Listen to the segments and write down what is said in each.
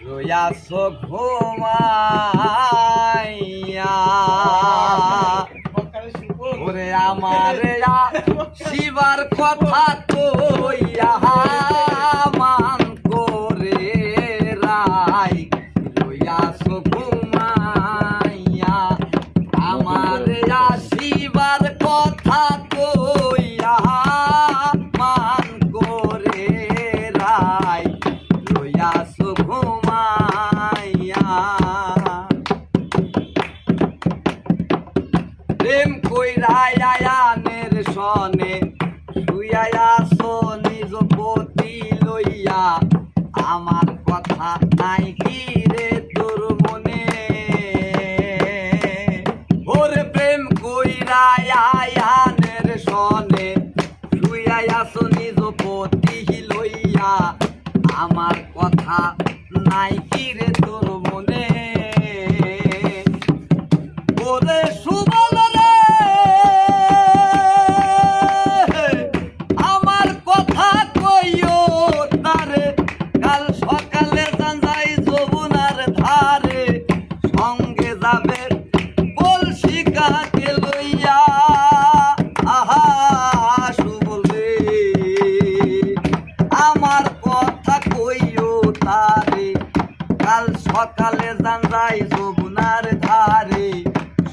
রয়াছো ঘুমাইয়া ওরে আমার শিবার কথা কইয়া মান করে রাই রয়াছো ঘুমাইয়া আমার শিবার কথা কইয়া মান করে রাই রয়াছো ঘুমাইয়া প্রেম কইরা আয়ানের সনে শুইয়া আছো নিজ পতি লইয়া আমার কথা নাই কি রে তোর মনে ওরে প্রেম কইরা আয়ানের সনে শুইয়া আছো নিজ পতি লইয়া আমার কথা নাই কি রে তোর মনে ওরে সুবল রে আমার কথা কইও তারে কাল সকালে যাই যমুনার ধারে সঙ্গে যাবে বলছি কাকে লইয়া আহা সুবল রে আমার কথা কইও তারে কাল সকালে যাই যমুনার ধারে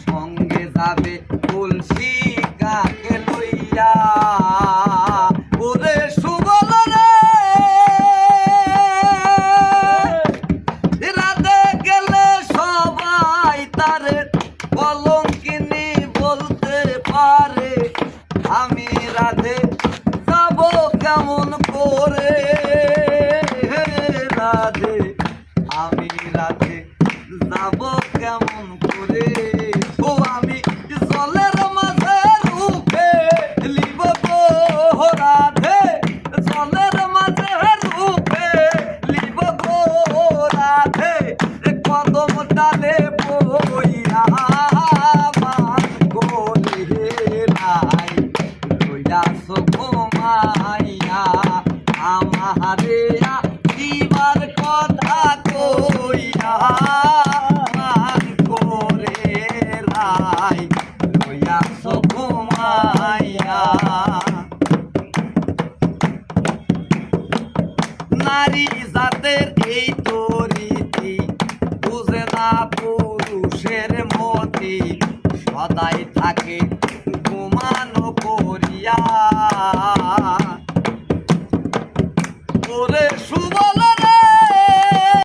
সঙ্গে যাবে তুলসী কাকে লইয়া ওরে সুবল রে রাধে গেলে সবাই তারে কলঙ্কিনী বলতে পারে আমি রাধে যাব কেমন করে রাধে আমি রাধে যাব কেমন করে ও আমি